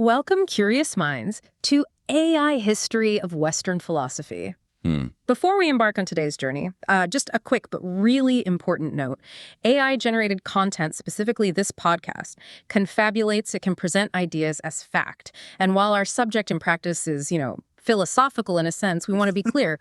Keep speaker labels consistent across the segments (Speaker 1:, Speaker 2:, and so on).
Speaker 1: Welcome, curious minds, to AI History of Western Philosophy.
Speaker 2: Hmm.
Speaker 1: Before we embark on today's journey, just a quick but really important note. AI-generated content, specifically this podcast, confabulates, it can present ideas as fact. And while our subject and practice is, philosophical in a sense, we want to be clear.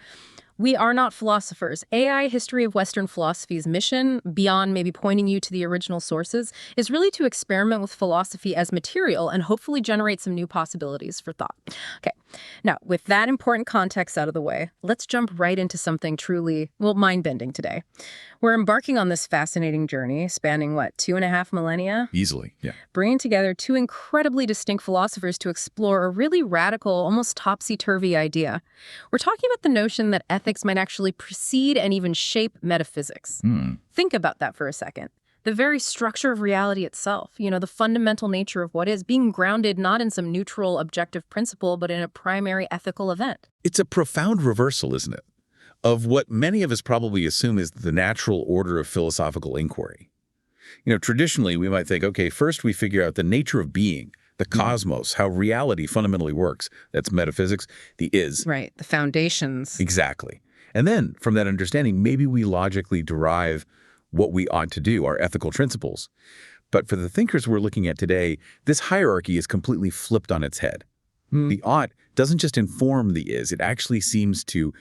Speaker 1: We are not philosophers. AI History of Western Philosophy's mission, beyond maybe pointing you to the original sources, is really to experiment with philosophy as material and hopefully generate some new possibilities for thought. Okay, now, with that important context out of the way, let's jump right into something truly, mind-bending today. We're embarking on this fascinating journey spanning, 2.5 millennia?
Speaker 2: Easily, yeah.
Speaker 1: Bringing together two incredibly distinct philosophers to explore a really radical, almost topsy-turvy idea. We're talking about the notion that ethics might actually precede and even shape metaphysics. Think about that for a second. The very structure of reality itself, the fundamental nature of what is, being grounded not in some neutral, objective principle, but in a primary ethical event.
Speaker 2: It's a profound reversal, isn't it, of what many of us probably assume is the natural order of philosophical inquiry. Traditionally, we might think, okay, first we figure out the nature of being, the cosmos, how reality fundamentally works. That's metaphysics, the is.
Speaker 1: Right, the foundations.
Speaker 2: Exactly. And then, from that understanding, maybe we logically derive what we ought to do, our ethical principles. But for the thinkers we're looking at today, this hierarchy is completely flipped on its head. The ought doesn't just inform the is, it actually seems to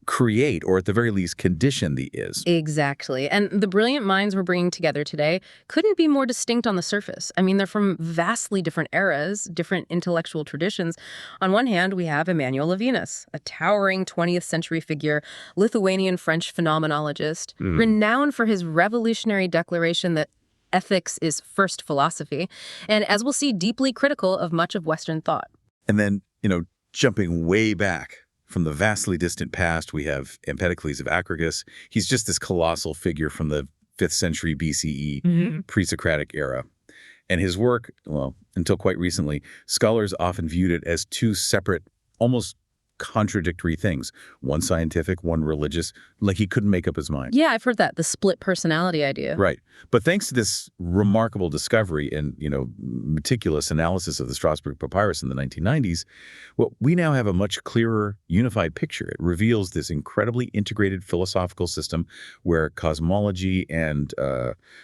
Speaker 2: create, or at the very least, condition the is.
Speaker 1: Exactly. And the brilliant minds we're bringing together today couldn't be more distinct on the surface. I mean, they're from vastly different eras, different intellectual traditions. On one hand, we have Emmanuel Levinas, a towering 20th century figure, Lithuanian-French phenomenologist, renowned for his revolutionary declaration that ethics is first philosophy, and as we'll see, deeply critical of much of Western thought.
Speaker 2: And then, jumping way back from the vastly distant past, we have Empedocles of Acragas. He's just this colossal figure from the 5th century BCE, pre-Socratic era. And his work, until quite recently, scholars often viewed it as two separate, almost contradictory things. One scientific, one religious, like he couldn't make up his mind.
Speaker 1: Yeah, I've heard that, the split personality idea.
Speaker 2: Right. But thanks to this remarkable discovery and, meticulous analysis of the Strasbourg Papyrus in the 1990s, we now have a much clearer, unified picture. It reveals this incredibly integrated philosophical system where cosmology and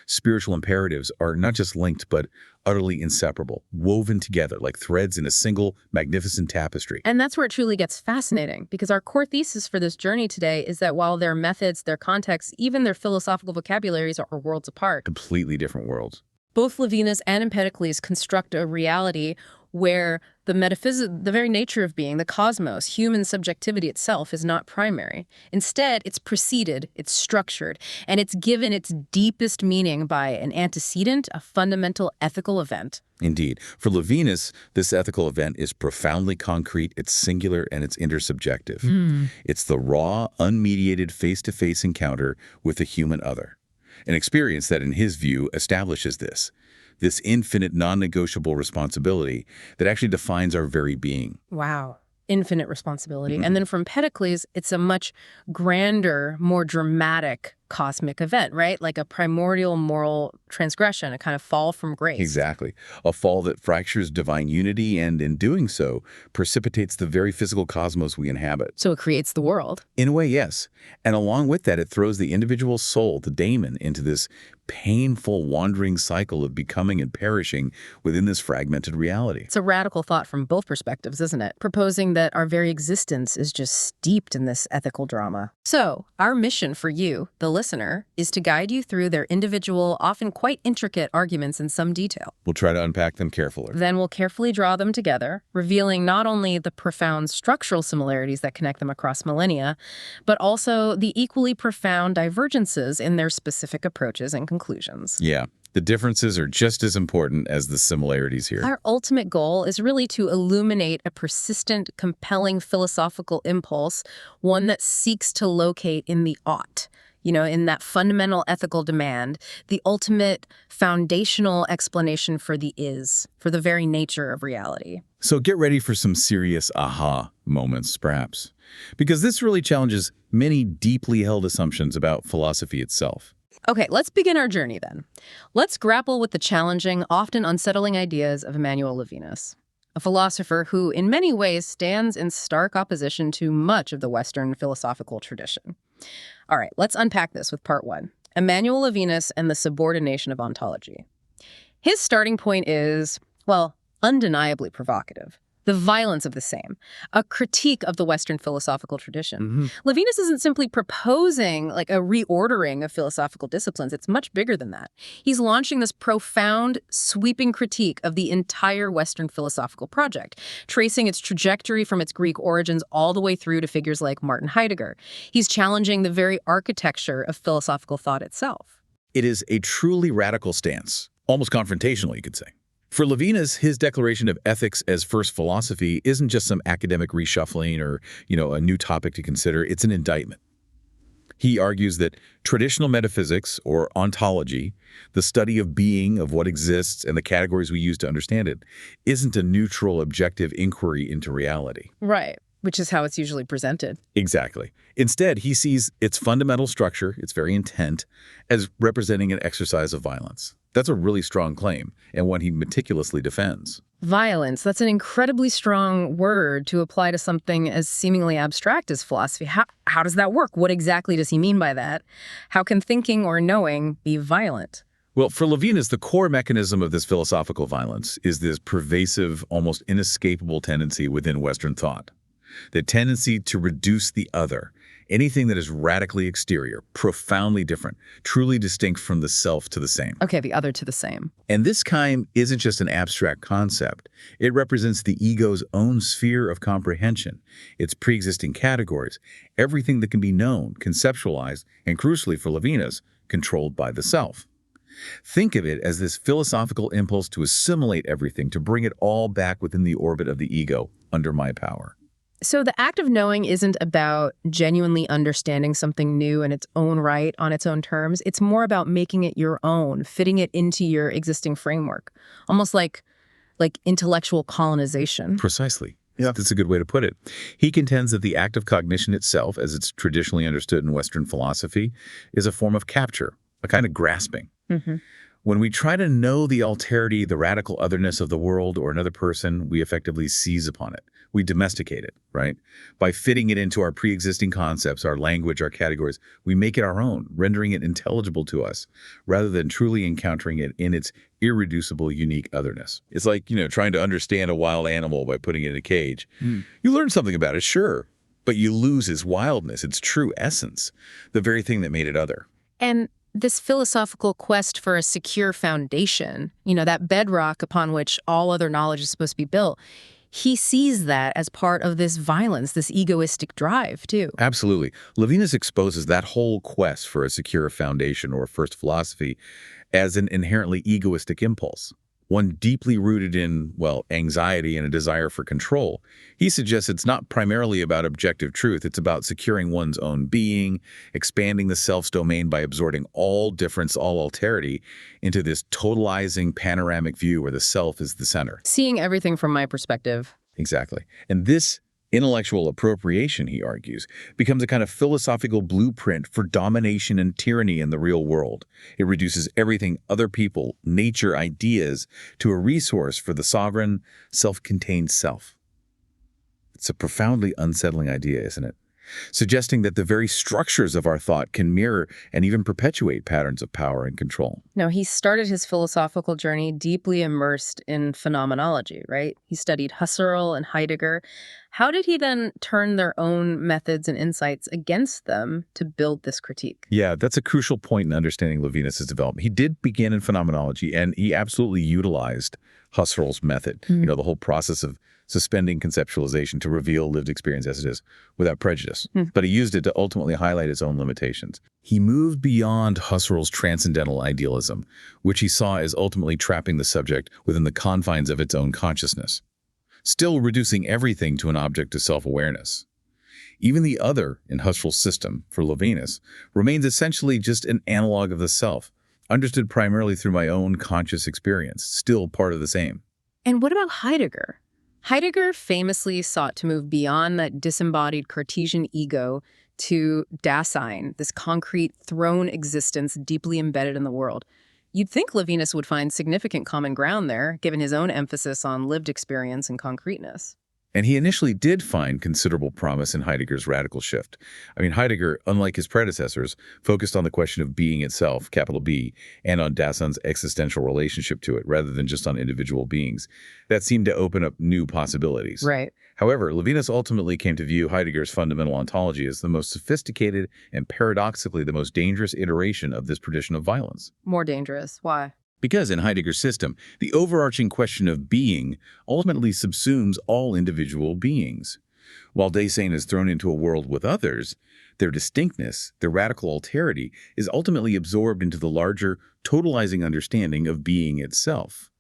Speaker 2: spiritual imperatives are not just linked, but utterly inseparable, woven together like threads in a single magnificent tapestry.
Speaker 1: And that's where it truly gets fascinating, because our core thesis for this journey today is that while their methods, their contexts, even their philosophical vocabularies are worlds apart,
Speaker 2: Completely different worlds.
Speaker 1: both Levinas and Empedocles construct a reality where the very nature of being, the cosmos, human subjectivity itself is not primary. Instead, it's preceded, it's structured, and it's given its deepest meaning by an antecedent, a fundamental ethical event.
Speaker 2: Indeed. For Levinas, this ethical event is profoundly concrete, it's singular, and it's intersubjective. It's the raw, unmediated face-to-face encounter with the human other. An experience that, in his view, establishes this infinite, non-negotiable responsibility that actually defines our very being.
Speaker 1: Wow. Infinite responsibility. And then from Empedocles, it's a much grander, more dramatic cosmic event, right? Like a primordial moral transgression, a kind of fall from grace.
Speaker 2: Exactly. A fall that fractures divine unity and, in doing so, precipitates the very physical cosmos we inhabit.
Speaker 1: So it creates the world.
Speaker 2: In a way, yes. And along with that, it throws the individual soul, the daemon, into this painful, wandering cycle of becoming and perishing within this fragmented reality.
Speaker 1: It's a radical thought from both perspectives, isn't it? Proposing that our very existence is just steeped in this ethical drama. So, our mission for you, the listener, is to guide you through their individual, often quite intricate arguments in some detail.
Speaker 2: We'll try to unpack them carefully.
Speaker 1: Then we'll carefully draw them together, revealing not only the profound structural similarities that connect them across millennia, but also the equally profound divergences in their specific approaches and conclusions.
Speaker 2: Yeah. The differences are just as important as the similarities here.
Speaker 1: Our ultimate goal is really to illuminate a persistent, compelling philosophical impulse, one that seeks to locate in the ought, in that fundamental ethical demand, the ultimate foundational explanation for the is, for the very nature of reality.
Speaker 2: So get ready for some serious aha moments, perhaps, because this really challenges many deeply held assumptions about philosophy itself.
Speaker 1: Okay, let's begin our journey then. Let's grapple with the challenging, often unsettling ideas of Emmanuel Levinas. a philosopher who, in many ways, stands in stark opposition to much of the Western philosophical tradition. All right, let's unpack this with part one. Emmanuel Levinas and the subordination of ontology. His starting point is, well, undeniably provocative. The violence of the same, a critique of the Western philosophical tradition. Levinas isn't simply proposing like a reordering of philosophical disciplines. It's much bigger than that. He's launching this profound, sweeping critique of the entire Western philosophical project, tracing its trajectory from its Greek origins all the way through to figures like Martin Heidegger. He's challenging the very architecture of philosophical thought itself.
Speaker 2: It is a truly radical stance, almost confrontational, you could say. For Levinas, his declaration of ethics as first philosophy isn't just some academic reshuffling or, a new topic to consider. It's an indictment. He argues that traditional metaphysics, or ontology, the study of being, of what exists, and the categories we use to understand it, isn't a neutral, objective inquiry into reality.
Speaker 1: Right, which is how it's usually presented.
Speaker 2: Exactly. Instead, he sees its fundamental structure, its very intent, as representing an exercise of violence. That's a really strong claim, and one he meticulously defends.
Speaker 1: Violence, that's an incredibly strong word to apply to something as seemingly abstract as philosophy. How does that work? What exactly does he mean by that? How can thinking or knowing be violent?
Speaker 2: Well, for Levinas, the core mechanism of this philosophical violence is this pervasive, almost inescapable tendency within Western thought. The tendency to reduce the other, anything that is radically exterior, profoundly different, truly distinct from the self to the same.
Speaker 1: Okay, the other to the same.
Speaker 2: And this kind isn't just an abstract concept. It represents the ego's own sphere of comprehension, its pre-existing categories, everything that can be known, conceptualized, and crucially for Levinas, controlled by the self. Think of it as this philosophical impulse to assimilate everything, to bring it all back within the orbit of the ego, under my power.
Speaker 1: So the act of knowing isn't about genuinely understanding something new in its own right, on its own terms. It's more about making it your own, fitting it into your existing framework, almost like intellectual colonization.
Speaker 2: Precisely. Yeah. That's a good way to put it. He contends that the act of cognition itself, as it's traditionally understood in Western philosophy, is a form of capture, a kind of grasping. When we try to know the alterity, the radical otherness of the world or another person, we effectively seize upon it. We domesticate it, right? By fitting it into our pre-existing concepts, our language, our categories, we make it our own, rendering it intelligible to us, rather than truly encountering it in its irreducible, unique otherness. It's like, trying to understand a wild animal by putting it in a cage. You learn something about it, sure, but you lose its wildness, its true essence, the very thing that made it other.
Speaker 1: And this philosophical quest for a secure foundation, that bedrock upon which all other knowledge is supposed to be built, he sees that as part of this violence, this egoistic drive, too.
Speaker 2: Absolutely. Levinas exposes that whole quest for a secure foundation or first philosophy as an inherently egoistic impulse, one deeply rooted in, anxiety and a desire for control. He suggests it's not primarily about objective truth. It's about securing one's own being, expanding the self's domain by absorbing all difference, all alterity into this totalizing panoramic view where the self is the center.
Speaker 1: Seeing everything from my perspective.
Speaker 2: Exactly. And this intellectual appropriation, he argues, becomes a kind of philosophical blueprint for domination and tyranny in the real world. It reduces everything, other people, nature, ideas, to a resource for the sovereign, self-contained self. It's a profoundly unsettling idea, isn't it? Suggesting that the very structures of our thought can mirror and even perpetuate patterns of power and control.
Speaker 1: Now, he started his philosophical journey deeply immersed in phenomenology, right? He studied Husserl and Heidegger. How did he then turn their own methods and insights against them to build this critique?
Speaker 2: Yeah, that's a crucial point in understanding Levinas' development. He did begin in phenomenology, and he absolutely utilized Husserl's method, the whole process of suspending conceptualization to reveal lived experience as it is, without prejudice. But he used it to ultimately highlight his own limitations. He moved beyond Husserl's transcendental idealism, which he saw as ultimately trapping the subject within the confines of its own consciousness, still reducing everything to an object of self-awareness. Even the other in Husserl's system, for Levinas, remains essentially just an analog of the self, understood primarily through my own conscious experience, still part of the same.
Speaker 1: And what about Heidegger? Heidegger famously sought to move beyond that disembodied Cartesian ego to Dasein, this concrete throne existence deeply embedded in the world. You'd think Levinas would find significant common ground there, given his own emphasis on lived experience and concreteness.
Speaker 2: And he initially did find considerable promise in Heidegger's radical shift. I mean, Heidegger, unlike his predecessors, focused on the question of being itself, capital B, and on Dasein's existential relationship to it, rather than just on individual beings. That seemed to open up new possibilities.
Speaker 1: Right.
Speaker 2: However, Levinas ultimately came to view Heidegger's fundamental ontology as the most sophisticated and paradoxically the most dangerous iteration of this tradition of violence.
Speaker 1: More dangerous. Why?
Speaker 2: Because in Heidegger's system, the overarching question of being ultimately subsumes all individual beings. While Dasein is thrown into a world with others, their distinctness, their radical alterity, is ultimately absorbed into the larger, totalizing understanding of being itself.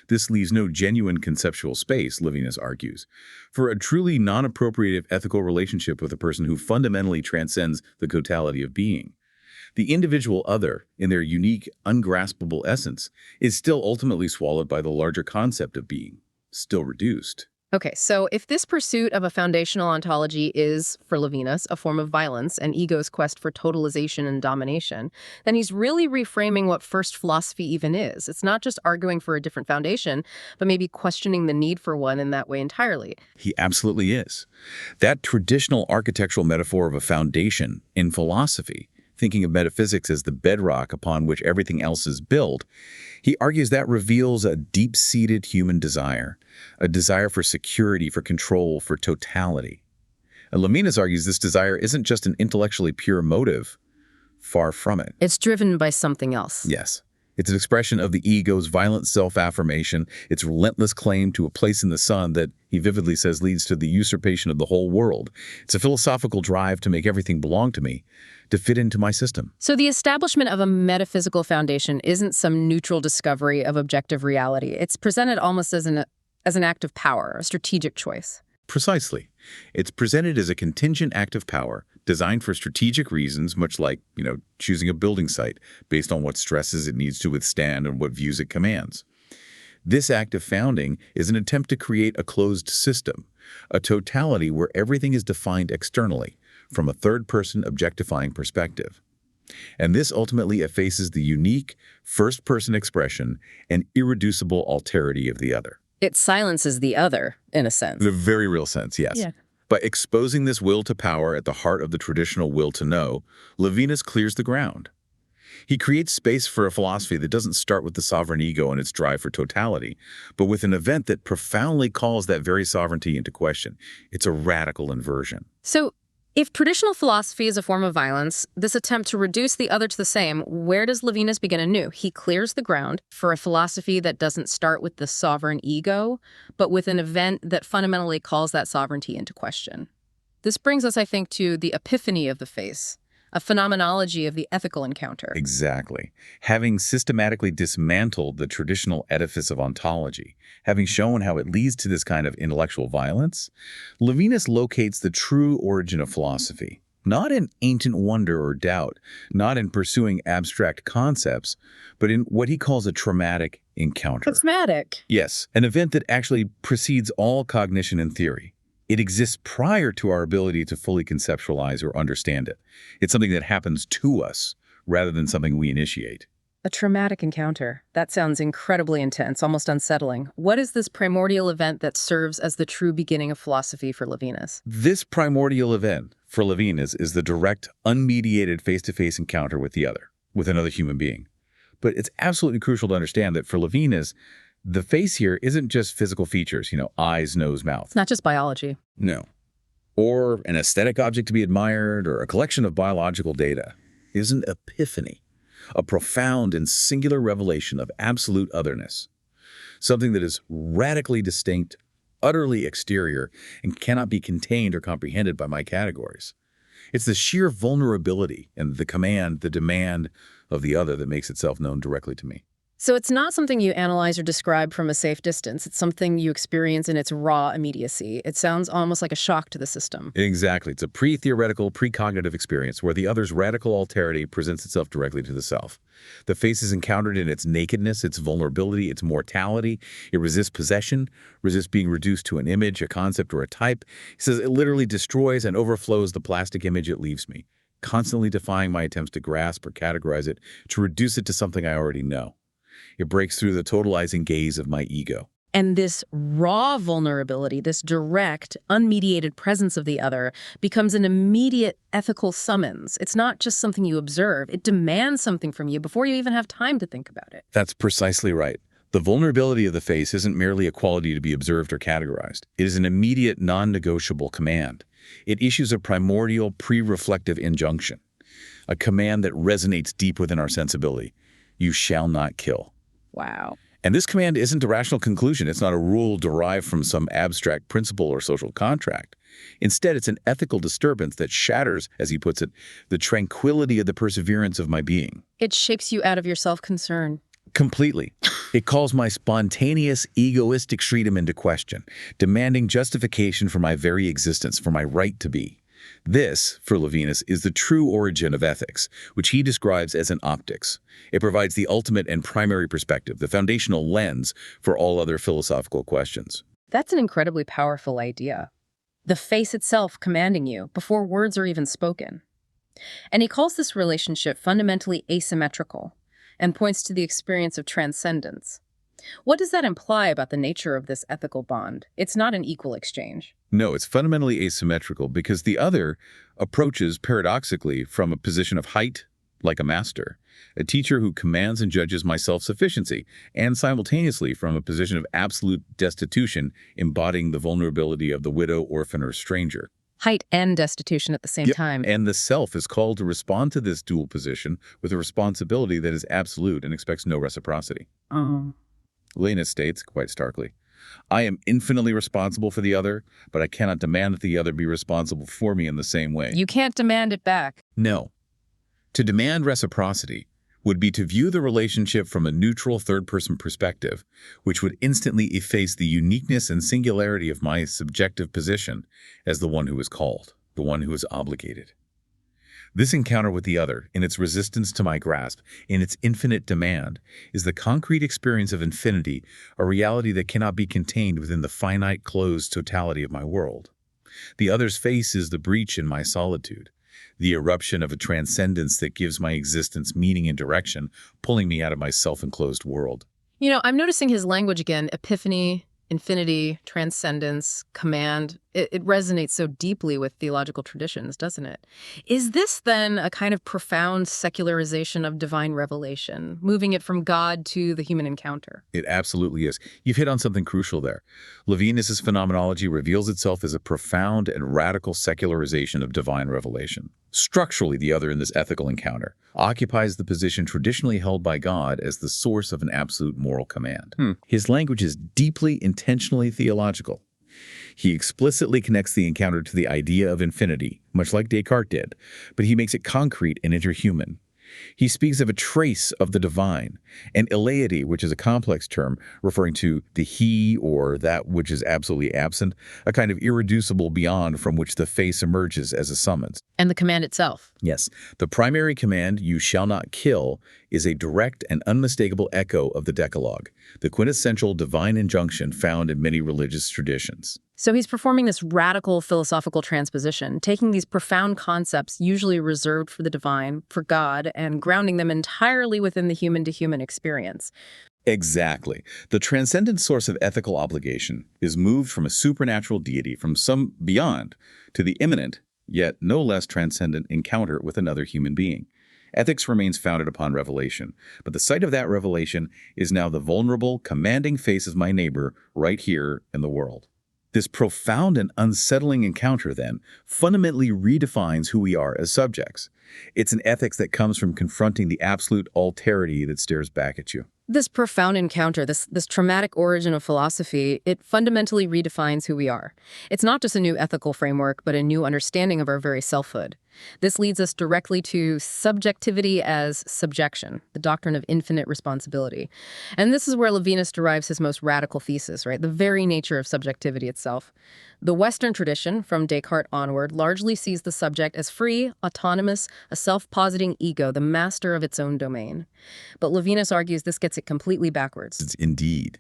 Speaker 2: This leaves no genuine conceptual space, Levinas argues, for a truly non-appropriative ethical relationship with a person who fundamentally transcends the totality of being. The individual other, in their unique, ungraspable essence, is still ultimately swallowed by the larger concept of being, still reduced.
Speaker 1: Okay, so if this pursuit of a foundational ontology is, for Levinas, a form of violence and ego's quest for totalization and domination, then he's really reframing what first philosophy even is. It's not just arguing for a different foundation, but maybe questioning the need for one in that way entirely.
Speaker 2: He absolutely is. That traditional architectural metaphor of a foundation in philosophy, thinking of metaphysics as the bedrock upon which everything else is built, he argues that reveals a deep-seated human desire, a desire for security, for control, for totality. And Levinas argues this desire isn't just an intellectually pure motive. Far from it.
Speaker 1: It's driven by something else.
Speaker 2: Yes. It's an expression of the ego's violent self-affirmation, its relentless claim to a place in the sun that, he vividly says, leads to the usurpation of the whole world. It's a philosophical drive to make everything belong to me, to fit into my system.
Speaker 1: So the establishment of a metaphysical foundation isn't some neutral discovery of objective reality. It's presented almost as an act of power, a strategic choice.
Speaker 2: Precisely. It's presented as a contingent act of power designed for strategic reasons, much like, choosing a building site based on what stresses it needs to withstand and what views it commands. This act of founding is an attempt to create a closed system, a totality where everything is defined externally, from a third-person objectifying perspective. And this ultimately effaces the unique, first-person expression and irreducible alterity of the other.
Speaker 1: It silences the other, in a sense.
Speaker 2: In a very real sense, yes.
Speaker 1: Yeah.
Speaker 2: By exposing this will to power at the heart of the traditional will to know, Levinas clears the ground. He creates space for a philosophy that doesn't start with the sovereign ego and its drive for totality, but with an event that profoundly calls that very sovereignty into question. It's a radical inversion.
Speaker 1: So, if traditional philosophy is a form of violence, this attempt to reduce the other to the same, where does Levinas begin anew? He clears the ground for a philosophy that doesn't start with the sovereign ego, but with an event that fundamentally calls that sovereignty into question. This brings us, I think, to the epiphany of the face, a phenomenology of the ethical encounter.
Speaker 2: Exactly. Having systematically dismantled the traditional edifice of ontology, having shown how it leads to this kind of intellectual violence, Levinas locates the true origin of philosophy, not in ancient wonder or doubt, not in pursuing abstract concepts, but in what he calls a traumatic encounter.
Speaker 1: Traumatic?
Speaker 2: Yes, an event that actually precedes all cognition and theory. It exists prior to our ability to fully conceptualize or understand it. It's something that happens to us rather than something we initiate.
Speaker 1: A traumatic encounter. That sounds incredibly intense, almost unsettling. What is this primordial event that serves as the true beginning of philosophy for Levinas?
Speaker 2: This primordial event for Levinas is the direct, unmediated face-to-face encounter with the other, with another human being. But it's absolutely crucial to understand that for Levinas, the face here isn't just physical features, eyes, nose, mouth.
Speaker 1: It's not just biology.
Speaker 2: No. Or an aesthetic object to be admired, or a collection of biological data. It is an epiphany, a profound and singular revelation of absolute otherness, something that is radically distinct, utterly exterior, and cannot be contained or comprehended by my categories. It's the sheer vulnerability and the demand of the other that makes itself known directly to me.
Speaker 1: So it's not something you analyze or describe from a safe distance. It's something you experience in its raw immediacy. It sounds almost like a shock to the system.
Speaker 2: Exactly. It's a pre-theoretical, pre-cognitive experience where the other's radical alterity presents itself directly to the self. The face is encountered in its nakedness, its vulnerability, its mortality. It resists possession, resists being reduced to an image, a concept, or a type. He says it literally destroys and overflows the plastic image it leaves me, constantly defying my attempts to grasp or categorize it, to reduce it to something I already know. It breaks through the totalizing gaze of my ego.
Speaker 1: And this raw vulnerability, this direct, unmediated presence of the other, becomes an immediate ethical summons. It's not just something you observe. It demands something from you before you even have time to think about it.
Speaker 2: That's precisely right. The vulnerability of the face isn't merely a quality to be observed or categorized. It is an immediate, non-negotiable command. It issues a primordial, pre-reflective injunction, a command that resonates deep within our sensibility. You shall not kill.
Speaker 1: Wow.
Speaker 2: And this command isn't a rational conclusion. It's not a rule derived from some abstract principle or social contract. Instead, it's an ethical disturbance that shatters, as he puts it, the tranquility of the perseverance of my being.
Speaker 1: It shakes you out of your self-concern.
Speaker 2: Completely. It calls my spontaneous, egoistic freedom into question, demanding justification for my very existence, for my right to be. This, for Levinas, is the true origin of ethics, which he describes as an optics. It provides the ultimate and primary perspective, the foundational lens for all other philosophical questions.
Speaker 1: That's an incredibly powerful idea. The face itself commanding you before words are even spoken. And he calls this relationship fundamentally asymmetrical and points to the experience of transcendence. What does that imply about the nature of this ethical bond? It's not an equal exchange.
Speaker 2: No, it's fundamentally asymmetrical because the other approaches paradoxically from a position of height, like a master, a teacher who commands and judges my self-sufficiency, and simultaneously from a position of absolute destitution, embodying the vulnerability of the widow, orphan, or stranger.
Speaker 1: Height and destitution at the same time.
Speaker 2: And the self is called to respond to this dual position with a responsibility that is absolute and expects no reciprocity. Levinas states, quite starkly, I am infinitely responsible for the other, but I cannot demand that the other be responsible for me in the same way.
Speaker 1: You can't demand it back.
Speaker 2: No. To demand reciprocity would be to view the relationship from a neutral third-person perspective, which would instantly efface the uniqueness and singularity of my subjective position as the one who is called, the one who is obligated. This encounter with the other, in its resistance to my grasp, in its infinite demand, is the concrete experience of infinity, a reality that cannot be contained within the finite, closed totality of my world. The other's face is the breach in my solitude, the eruption of a transcendence that gives my existence meaning and direction, pulling me out of my self-enclosed world.
Speaker 1: You know, I'm noticing his language again, epiphany, infinity, transcendence, command. It resonates so deeply with theological traditions, doesn't it? Is this then a kind of profound secularization of divine revelation, moving it from God to the human encounter?
Speaker 2: It absolutely is. You've hit on something crucial there. Levinas' phenomenology reveals itself as a profound and radical secularization of divine revelation. Structurally, the other in this ethical encounter occupies the position traditionally held by God as the source of an absolute moral command. His language is deeply, intentionally theological. He explicitly connects the encounter to the idea of infinity, much like Descartes did, but he makes it concrete and interhuman. He speaks of a trace of the divine, and eleity, which is a complex term referring to the he or that which is absolutely absent, a kind of irreducible beyond from which the face emerges as a summons.
Speaker 1: And the command itself.
Speaker 2: Yes, the primary command, you shall not kill, is a direct and unmistakable echo of the Decalogue, the quintessential divine injunction found in many religious traditions.
Speaker 1: So he's performing this radical philosophical transposition, taking these profound concepts usually reserved for the divine, for God, and grounding them entirely within the human-to-human experience.
Speaker 2: Exactly. The transcendent source of ethical obligation is moved from a supernatural deity, from some beyond, to the imminent, yet no less transcendent encounter with another human being. Ethics remains founded upon revelation, but the site of that revelation is now the vulnerable, commanding face of my neighbor right here in the world. This profound and unsettling encounter, then, fundamentally redefines who we are as subjects. It's an ethics that comes from confronting the absolute alterity that stares back at you.
Speaker 1: This profound encounter, this traumatic origin of philosophy, it fundamentally redefines who we are. It's not just a new ethical framework, but a new understanding of our very selfhood. This leads us directly to subjectivity as subjection, the doctrine of infinite responsibility. And this is where Levinas derives his most radical thesis, right? The very nature of subjectivity itself. The Western tradition, from Descartes onward, largely sees the subject as free, autonomous, a self-positing ego, the master of its own domain. But Levinas argues this gets it completely backwards.
Speaker 2: It's indeed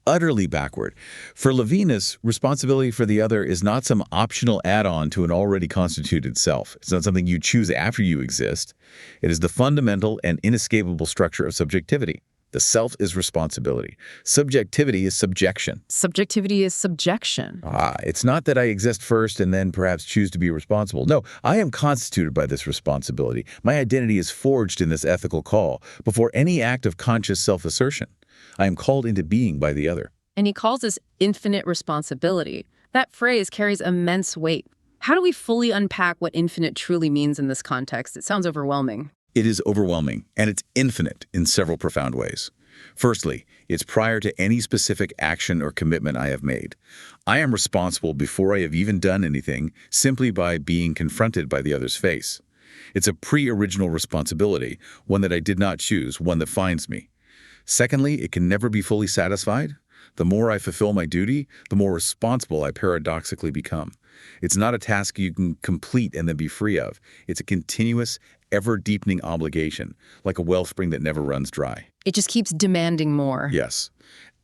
Speaker 2: utterly backward. For Levinas, responsibility for the other is not some optional add-on to an already constituted self. It's not something you choose after you exist. It is the fundamental and inescapable structure of subjectivity. The self is responsibility. Subjectivity is subjection.
Speaker 1: Subjectivity is subjection.
Speaker 2: It's not that I exist first and then perhaps choose to be responsible. No, I am constituted by this responsibility. My identity is forged in this ethical call before any act of conscious self-assertion. I am called into being by the other.
Speaker 1: And he calls this infinite responsibility. That phrase carries immense weight. How do we fully unpack what infinite truly means in this context? It sounds overwhelming.
Speaker 2: It is overwhelming, and it's infinite in several profound ways. Firstly, it's prior to any specific action or commitment I have made. I am responsible before I have even done anything, simply by being confronted by the other's face. It's a pre-original responsibility, one that I did not choose, one that finds me. Secondly, it can never be fully satisfied. The more I fulfill my duty, the more responsible I paradoxically become. It's not a task you can complete and then be free of. It's a continuous, ever-deepening obligation, like a wellspring that never runs dry.
Speaker 1: It just keeps demanding more.
Speaker 2: Yes.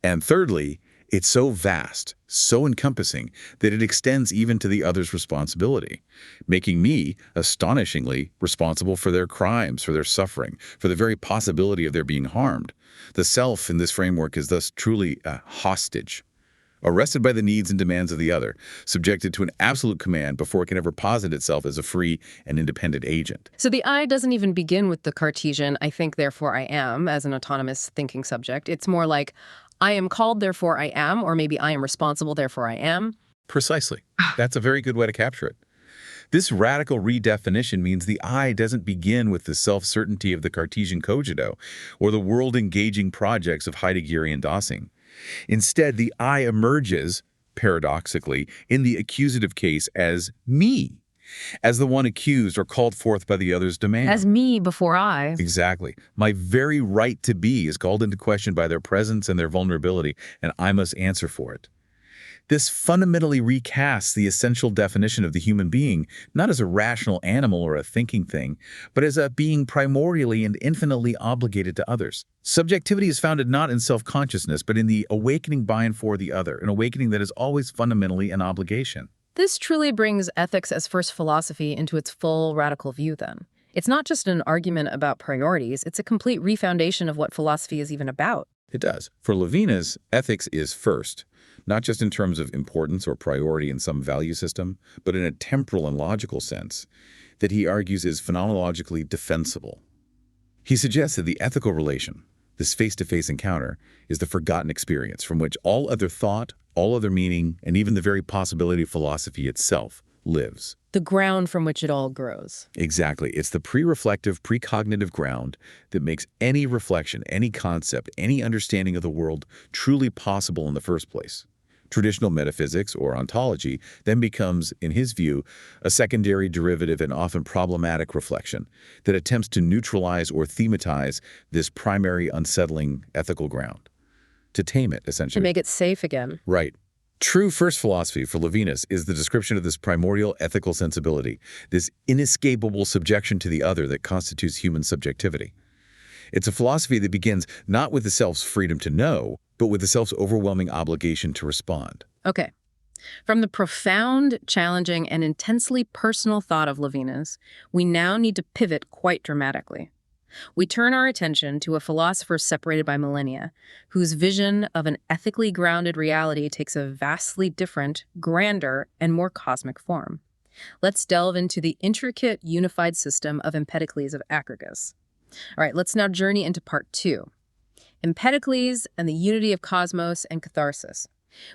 Speaker 2: And thirdly, it's so vast, so encompassing, that it extends even to the other's responsibility, making me astonishingly responsible for their crimes, for their suffering, for the very possibility of their being harmed. The self in this framework is thus truly a hostage, arrested by the needs and demands of the other, subjected to an absolute command before it can ever posit itself as a free and independent agent.
Speaker 1: So the I doesn't even begin with the Cartesian, I think, therefore I am, as an autonomous thinking subject. It's more like, I am called, therefore I am, or maybe I am responsible, therefore I am.
Speaker 2: Precisely. That's a very good way to capture it. This radical redefinition means the I doesn't begin with the self-certainty of the Cartesian cogito or the world-engaging projects of Heideggerian Dosing. Instead, the I emerges, paradoxically, in the accusative case as me, as the one accused or called forth by the other's demand.
Speaker 1: As me before I.
Speaker 2: Exactly. My very right to be is called into question by their presence and their vulnerability, and I must answer for it. This fundamentally recasts the essential definition of the human being, not as a rational animal or a thinking thing, but as a being primordially and infinitely obligated to others. Subjectivity is founded not in self-consciousness, but in the awakening by and for the other, an awakening that is always fundamentally an obligation.
Speaker 1: This truly brings ethics as first philosophy into its full radical view, then. It's not just an argument about priorities, it's a complete refoundation of what philosophy is even about.
Speaker 2: It does. For Levinas, ethics is first, not just in terms of importance or priority in some value system, but in a temporal and logical sense that he argues is phenomenologically defensible. He suggests that the ethical relation, this face-to-face encounter, is the forgotten experience from which all other thought, all other meaning, and even the very possibility of philosophy itself lives.
Speaker 1: The ground from which it all grows.
Speaker 2: Exactly. It's the pre-reflective, pre-cognitive ground that makes any reflection, any concept, any understanding of the world truly possible in the first place. Traditional metaphysics, or ontology, then becomes, in his view, a secondary derivative and often problematic reflection that attempts to neutralize or thematize this primary unsettling ethical ground. To tame it, essentially.
Speaker 1: To make it safe again.
Speaker 2: Right. True first philosophy for Levinas is the description of this primordial ethical sensibility, this inescapable subjection to the other that constitutes human subjectivity. It's a philosophy that begins not with the self's freedom to know, but with the self's overwhelming obligation to respond.
Speaker 1: Okay. From the profound, challenging, and intensely personal thought of Levinas, we now need to pivot quite dramatically. We turn our attention to a philosopher separated by millennia, whose vision of an ethically grounded reality takes a vastly different, grander, and more cosmic form. Let's delve into the intricate, unified system of Empedocles of Archegos. All right, let's now journey into part 2. Empedocles and the unity of cosmos and catharsis.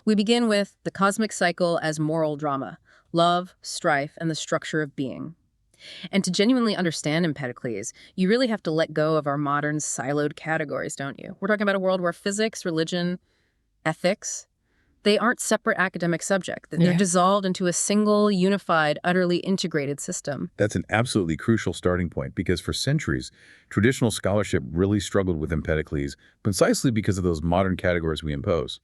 Speaker 1: We begin with the cosmic cycle as moral drama, love, strife, and the structure of being. And to genuinely understand Empedocles, you really have to let go of our modern siloed categories, don't you? We're talking about a world where physics, religion, ethics, they aren't separate academic subjects. They're dissolved into a single, unified, utterly integrated system.
Speaker 2: That's an absolutely crucial starting point because for centuries, traditional scholarship really struggled with Empedocles precisely because of those modern categories we impose.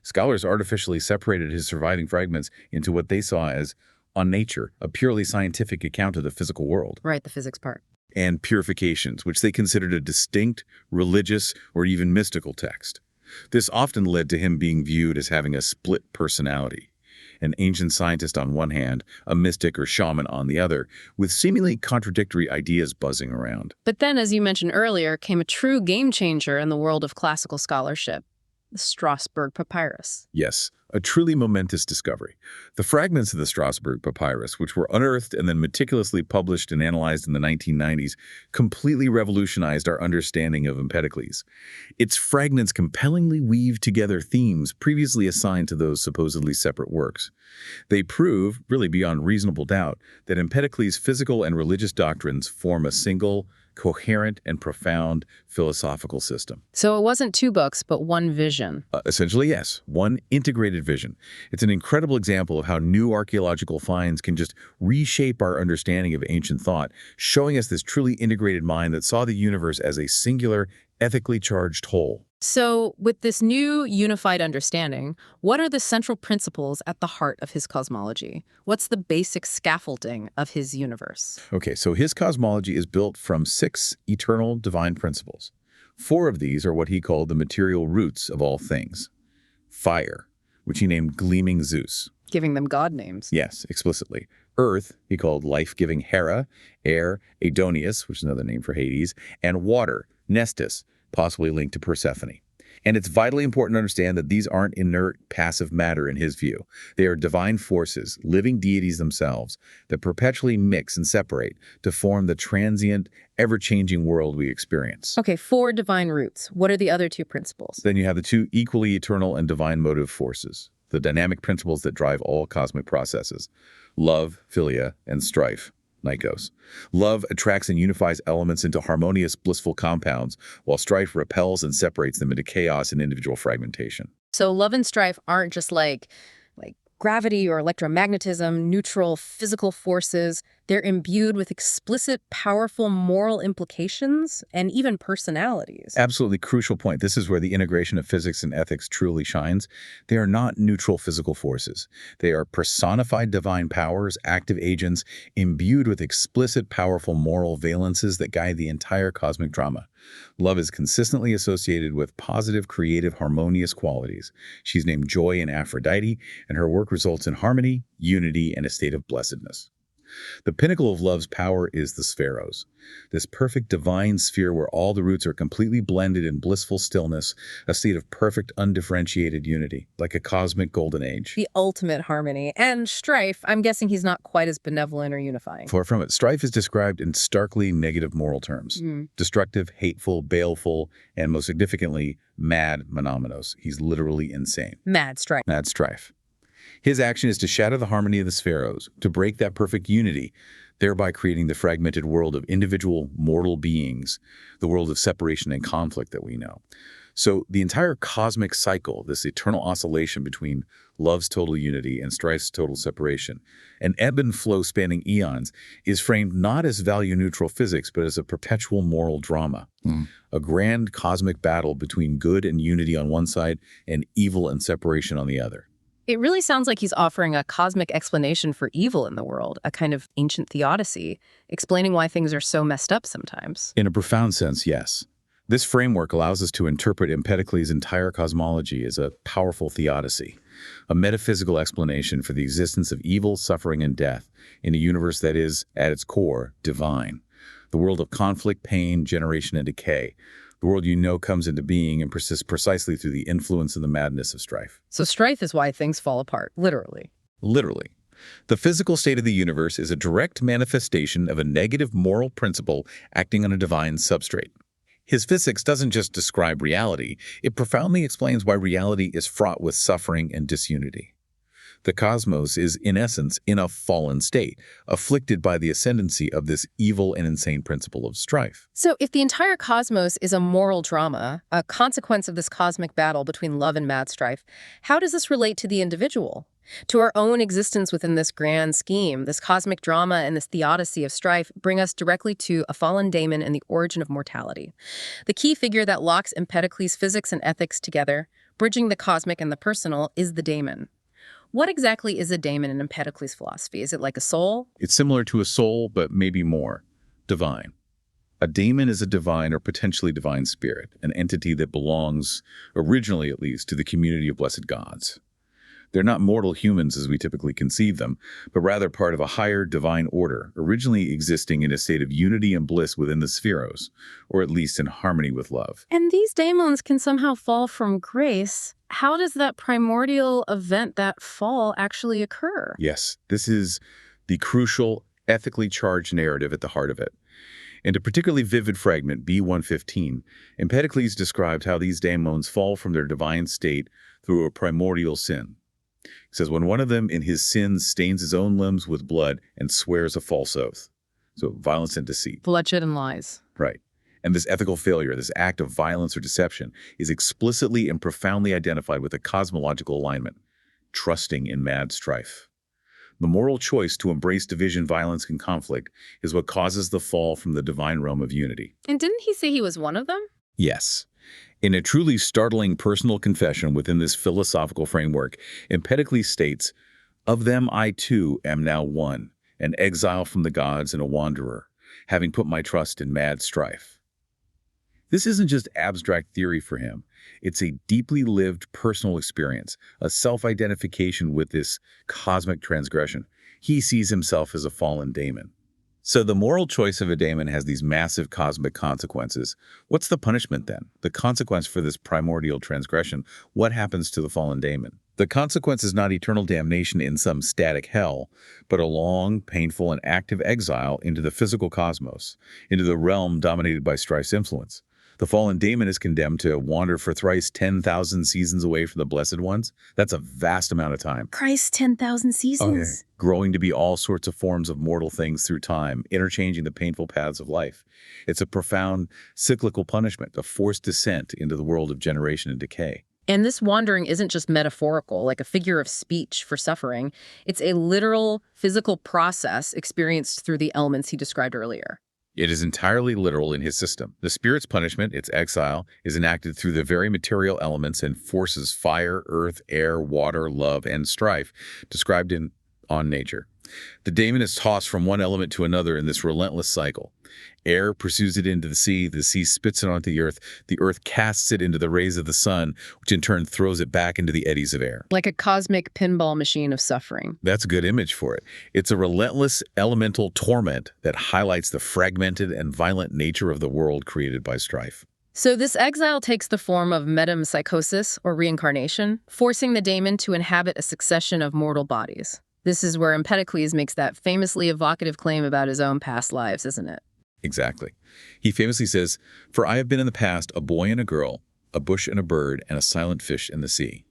Speaker 2: Scholars artificially separated his surviving fragments into what they saw as on nature, a purely scientific account of the physical world.
Speaker 1: Right, the physics part.
Speaker 2: And purifications, which they considered a distinct, religious, or even mystical text. This often led to him being viewed as having a split personality. an ancient scientist on one hand, a mystic or shaman on the other, with seemingly contradictory ideas buzzing around.
Speaker 1: But then, as you mentioned earlier, came a true game changer in the world of classical scholarship, the Strasbourg Papyrus.
Speaker 2: Yes, a truly momentous discovery. The fragments of the Strasbourg Papyrus, which were unearthed and then meticulously published and analyzed in the 1990s, completely revolutionized our understanding of Empedocles. Its fragments compellingly weave together themes previously assigned to those supposedly separate works. They prove, really beyond reasonable doubt, that Empedocles' physical and religious doctrines form a single, coherent, and profound philosophical system.
Speaker 1: So it wasn't two books, but one vision.
Speaker 2: Essentially, yes. One integrated vision. It's an incredible example of how new archaeological finds can just reshape our understanding of ancient thought, showing us this truly integrated mind that saw the universe as a singular, ethically charged whole.
Speaker 1: So with this new unified understanding, what are the central principles at the heart of his cosmology? What's the basic scaffolding of his universe?
Speaker 2: Okay, so his cosmology is built from 6 eternal divine principles. 4 of these are what he called the material roots of all things. Fire, which he named Gleaming Zeus.
Speaker 1: Giving them god names.
Speaker 2: Yes, explicitly. Earth, he called life-giving Hera. Air, Adonis, which is another name for Hades. And water, Nestus, possibly linked to Persephone. And it's vitally important to understand that these aren't inert, passive matter in his view. They are divine forces, living deities themselves, that perpetually mix and separate to form the transient, ever-changing world we experience.
Speaker 1: Okay, 4 divine roots. What are the other 2 principles?
Speaker 2: Then you have the 2 equally eternal and divine motive forces, the dynamic principles that drive all cosmic processes: love, philia, and strife, nikos. Love attracts and unifies elements into harmonious, blissful compounds, while strife repels and separates them into chaos and individual fragmentation.
Speaker 1: So love and strife aren't just like gravity or electromagnetism, neutral physical forces. They're imbued with explicit, powerful moral implications and even personalities.
Speaker 2: Absolutely crucial point. This is where the integration of physics and ethics truly shines. They are not neutral physical forces. They are personified divine powers, active agents, imbued with explicit, powerful moral valences that guide the entire cosmic drama. Love is consistently associated with positive, creative, harmonious qualities. She's named Joy in Aphrodite, and her work results in harmony, unity, and a state of blessedness. The pinnacle of love's power is the spheros, this perfect divine sphere where all the roots are completely blended in blissful stillness, a state of perfect, undifferentiated unity, like a cosmic golden age.
Speaker 1: The ultimate harmony. And strife, I'm guessing he's not quite as benevolent or unifying.
Speaker 2: Far from it. Strife is described in starkly negative moral terms. Destructive, hateful, baleful, and most significantly, mad monomenos. He's literally insane.
Speaker 1: Mad strife.
Speaker 2: Mad strife. His action is to shatter the harmony of the spheros, to break that perfect unity, thereby creating the fragmented world of individual mortal beings, the world of separation and conflict that we know. So the entire cosmic cycle, this eternal oscillation between love's total unity and strife's total separation, an ebb and flow spanning eons, is framed not as value-neutral physics, but as a perpetual moral drama. A grand cosmic battle between good and unity on one side and evil and separation on the other.
Speaker 1: It really sounds like he's offering a cosmic explanation for evil in the world, a kind of ancient theodicy, explaining why things are so messed up sometimes.
Speaker 2: In a profound sense, yes. This framework allows us to interpret Empedocles' entire cosmology as a powerful theodicy, a metaphysical explanation for the existence of evil, suffering, and death in a universe that is, at its core, divine. The world of conflict, pain, generation, and decay. The world you know comes into being and persists precisely through the influence and the madness of strife.
Speaker 1: So strife is why things fall apart, literally.
Speaker 2: Literally. The physical state of the universe is a direct manifestation of a negative moral principle acting on a divine substrate. His physics doesn't just describe reality, it profoundly explains why reality is fraught with suffering and disunity. The cosmos is, in essence, in a fallen state, afflicted by the ascendancy of this evil and insane principle of strife.
Speaker 1: So if the entire cosmos is a moral drama, a consequence of this cosmic battle between love and mad strife, how does this relate to the individual? To our own existence within this grand scheme, this cosmic drama and this theodicy of strife bring us directly to a fallen daemon and the origin of mortality. The key figure that locks Empedocles' physics and ethics together, bridging the cosmic and the personal, is the daemon. What exactly is a daemon in Empedocles' philosophy? Is it like a soul?
Speaker 2: It's similar to a soul, but maybe more. Divine. A daemon is a divine or potentially divine spirit, an entity that belongs, originally at least, to the community of blessed gods. They're not mortal humans as we typically conceive them, but rather part of a higher divine order, originally existing in a state of unity and bliss within the spheros, or at least in harmony with love.
Speaker 1: And these daemons can somehow fall from grace. How does that primordial event, that fall, actually occur?
Speaker 2: Yes, this is the crucial, ethically charged narrative at the heart of it. In a particularly vivid fragment, B115, Empedocles described how these daemons fall from their divine state through a primordial sin. He says, when one of them in his sins stains his own limbs with blood and swears a false oath. So violence and deceit.
Speaker 1: Bloodshed and lies.
Speaker 2: Right. And this ethical failure, this act of violence or deception, is explicitly and profoundly identified with a cosmological alignment, trusting in mad strife. The moral choice to embrace division, violence, and conflict is what causes the fall from the divine realm of unity.
Speaker 1: And didn't he say he was one of them?
Speaker 2: Yes. In a truly startling personal confession within this philosophical framework, Empedocles states, "Of them I too am now one, an exile from the gods and a wanderer, having put my trust in mad strife." This isn't just abstract theory for him. It's a deeply lived personal experience, a self-identification with this cosmic transgression. He sees himself as a fallen daemon. So the moral choice of a daemon has these massive cosmic consequences. What's the punishment then? The consequence for this primordial transgression? What happens to the fallen daemon? The consequence is not eternal damnation in some static hell, but a long, painful, and active exile into the physical cosmos, into the realm dominated by Strife's influence. The fallen daemon is condemned to wander for thrice 10,000 seasons away from the blessed ones. That's a vast amount of time.
Speaker 1: Christ, 10,000 seasons.
Speaker 2: Growing to be all sorts of forms of mortal things through time, interchanging the painful paths of life. It's a profound cyclical punishment, a forced descent into the world of generation and decay.
Speaker 1: And this wandering isn't just metaphorical, like a figure of speech for suffering. It's a literal, physical process experienced through the elements he described earlier.
Speaker 2: It is entirely literal in his system. The spirit's punishment, its exile, is enacted through the very material elements and forces fire, earth, air, water, love, and strife described in On Nature. The daemon is tossed from one element to another in this relentless cycle. Air pursues it into the sea spits it onto the earth casts it into the rays of the sun, which in turn throws it back into the eddies of air.
Speaker 1: Like a cosmic pinball machine of suffering.
Speaker 2: That's a good image for it. It's a relentless elemental torment that highlights the fragmented and violent nature of the world created by strife.
Speaker 1: So this exile takes the form of metempsychosis, or reincarnation, forcing the daemon to inhabit a succession of mortal bodies. This is where Empedocles makes that famously evocative claim about his own past lives, isn't it?
Speaker 2: Exactly. He famously says, "For I have been in the past a boy and a girl, a bush and a bird, and a silent fish in the sea."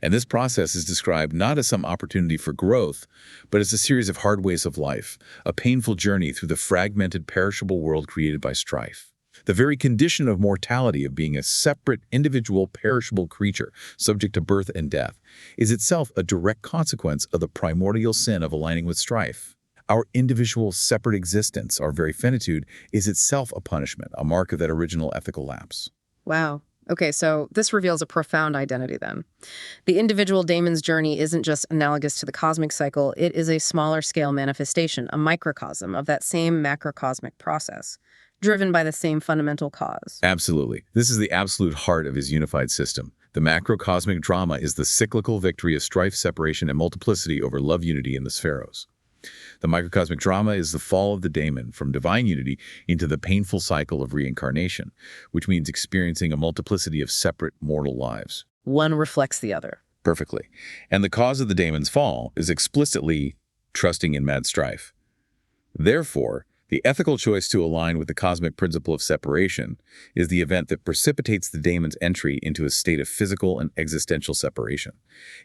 Speaker 2: And this process is described not as some opportunity for growth, but as a series of hard ways of life, a painful journey through the fragmented, perishable world created by strife. The very condition of mortality, of being a separate, individual, perishable creature, subject to birth and death, is itself a direct consequence of the primordial sin of aligning with strife. Our individual, separate existence, our very finitude, is itself a punishment, a mark of that original ethical lapse.
Speaker 1: Wow. Okay, so this reveals a profound identity then. The individual daemon's journey isn't just analogous to the cosmic cycle, it is a smaller scale manifestation, a microcosm of that same macrocosmic process, driven by the same fundamental cause.
Speaker 2: Absolutely. This is the absolute heart of his unified system. The macrocosmic drama is the cyclical victory of strife, separation, and multiplicity over love unity in the spheros. The microcosmic drama is the fall of the daemon from divine unity into the painful cycle of reincarnation, which means experiencing a multiplicity of separate mortal lives.
Speaker 1: One reflects the other.
Speaker 2: Perfectly. And the cause of the daemon's fall is explicitly trusting in mad strife. Therefore, the ethical choice to align with the cosmic principle of separation is the event that precipitates the daemon's entry into a state of physical and existential separation.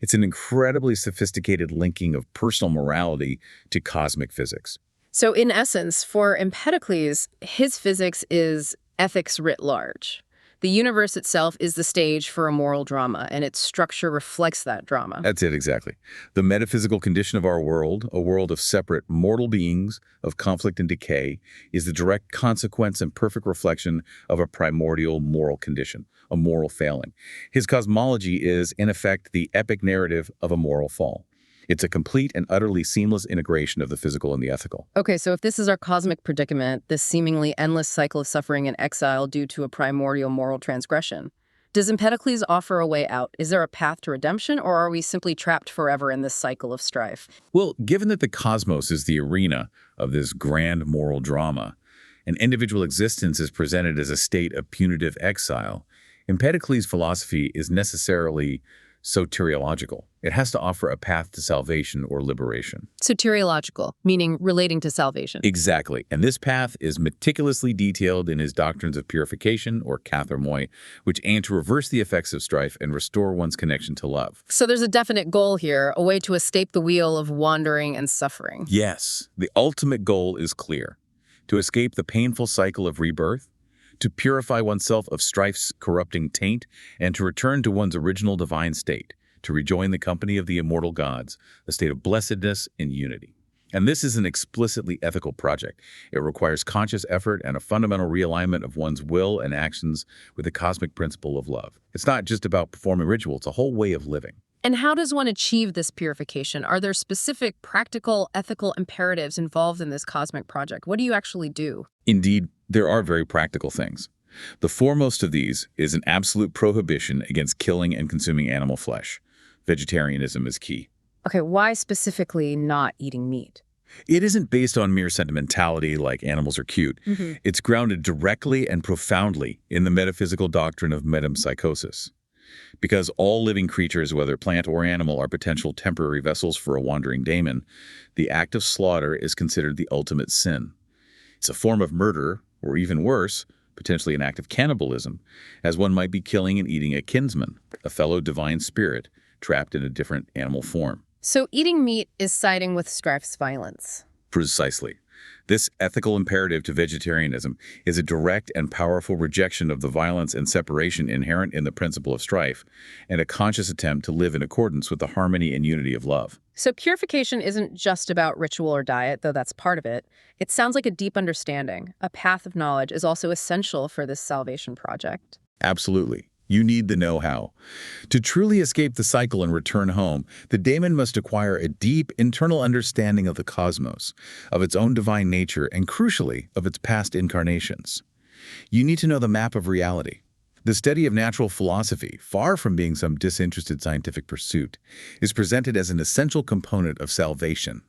Speaker 2: It's an incredibly sophisticated linking of personal morality to cosmic physics.
Speaker 1: So in essence, for Empedocles, his physics is ethics writ large. The universe itself is the stage for a moral drama, and its structure reflects that drama.
Speaker 2: That's it, exactly. The metaphysical condition of our world, a world of separate mortal beings, of conflict and decay, is the direct consequence and perfect reflection of a primordial moral condition, a moral failing. His cosmology is, in effect, the epic narrative of a moral fall. It's a complete and utterly seamless integration of the physical and the ethical.
Speaker 1: Okay, so if this is our cosmic predicament, this seemingly endless cycle of suffering and exile due to a primordial moral transgression, Does Empedocles offer a way out? Is there a path to redemption, or are we simply trapped forever in this cycle of strife?
Speaker 2: Well, given that the cosmos is the arena of this grand moral drama, and individual existence is presented as a state of punitive exile, Empedocles' philosophy is necessarily soteriological. It has to offer a path to salvation or liberation.
Speaker 1: Soteriological, meaning relating to salvation.
Speaker 2: Exactly. And this path is meticulously detailed in his doctrines of purification, or katharmoi, which aim to reverse the effects of strife and restore one's connection to love.
Speaker 1: So there's a definite goal here, a way to escape the wheel of wandering and suffering.
Speaker 2: Yes, the ultimate goal is clear: to escape the painful cycle of rebirth, to purify oneself of strife's corrupting taint, and to return to one's original divine state, to rejoin the company of the immortal gods, a state of blessedness and unity. And this is an explicitly ethical project. It requires conscious effort and a fundamental realignment of one's will and actions with the cosmic principle of love. It's not just about performing ritual, it's a whole way of living.
Speaker 1: And how does one achieve this purification? Are there specific practical, ethical imperatives involved in this cosmic project? What do you actually do?
Speaker 2: Indeed, there are very practical things. The foremost of these is an absolute prohibition against killing and consuming animal flesh. Vegetarianism is key.
Speaker 1: Okay, why specifically not eating meat?
Speaker 2: It isn't based on mere sentimentality like animals are cute. It's grounded directly and profoundly in the metaphysical doctrine of metempsychosis. Because all living creatures, whether plant or animal, are potential temporary vessels for a wandering daemon, the act of slaughter is considered the ultimate sin. It's a form of murder, or even worse, potentially an act of cannibalism, as one might be killing and eating a kinsman, a fellow divine spirit, trapped in a different animal form.
Speaker 1: So eating meat is siding with Strife's violence.
Speaker 2: Precisely. This ethical imperative to vegetarianism is a direct and powerful rejection of the violence and separation inherent in the principle of strife, and a conscious attempt to live in accordance with the harmony and unity of love.
Speaker 1: So purification isn't just about ritual or diet, though that's part of it. It sounds like a deep understanding. A path of knowledge is also essential for this salvation project.
Speaker 2: Absolutely. You need the know-how. To truly escape the cycle and return home, the daemon must acquire a deep internal understanding of the cosmos, of its own divine nature, and crucially, of its past incarnations. You need to know the map of reality. The study of natural philosophy, far from being some disinterested scientific pursuit, is presented as an essential component of salvation.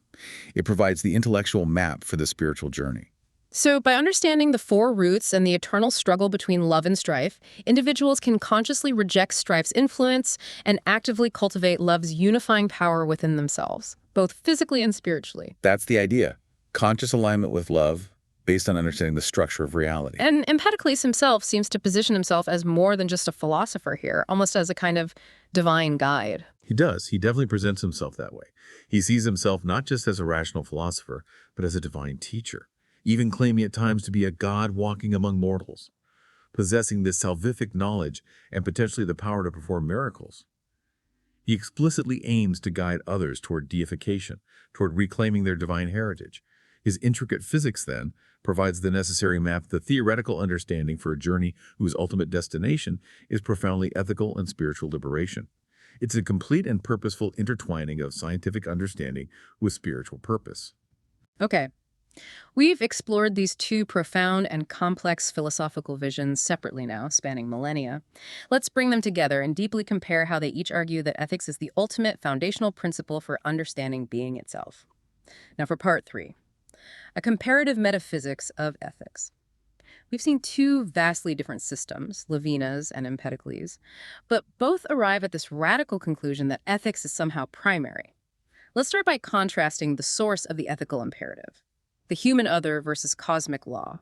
Speaker 2: It provides the intellectual map for the spiritual journey.
Speaker 1: So by understanding the four roots and the eternal struggle between love and strife, individuals can consciously reject strife's influence and actively cultivate love's unifying power within themselves, both physically and spiritually.
Speaker 2: That's the idea. Conscious alignment with love, based on understanding the structure of reality.
Speaker 1: And Empedocles himself seems to position himself as more than just a philosopher here, almost as a kind of divine guide.
Speaker 2: He does. He definitely presents himself that way. He sees himself not just as a rational philosopher, but as a divine teacher, even claiming at times to be a god walking among mortals, possessing this salvific knowledge and potentially the power to perform miracles. He explicitly aims to guide others toward deification, toward reclaiming their divine heritage. His intricate physics, then, provides the necessary map, the theoretical understanding for a journey whose ultimate destination is profoundly ethical and spiritual liberation. It's a complete and purposeful intertwining of scientific understanding with spiritual purpose.
Speaker 1: Okay. We've explored these two profound and complex philosophical visions separately now, spanning millennia. Let's bring them together and deeply compare how they each argue that ethics is the ultimate foundational principle for understanding being itself. Now for part 3, a comparative metaphysics of ethics. We've seen two vastly different systems, Levinas and Empedocles, but both arrive at this radical conclusion that ethics is somehow primary. Let's start by contrasting the source of the ethical imperative: the human other versus cosmic law.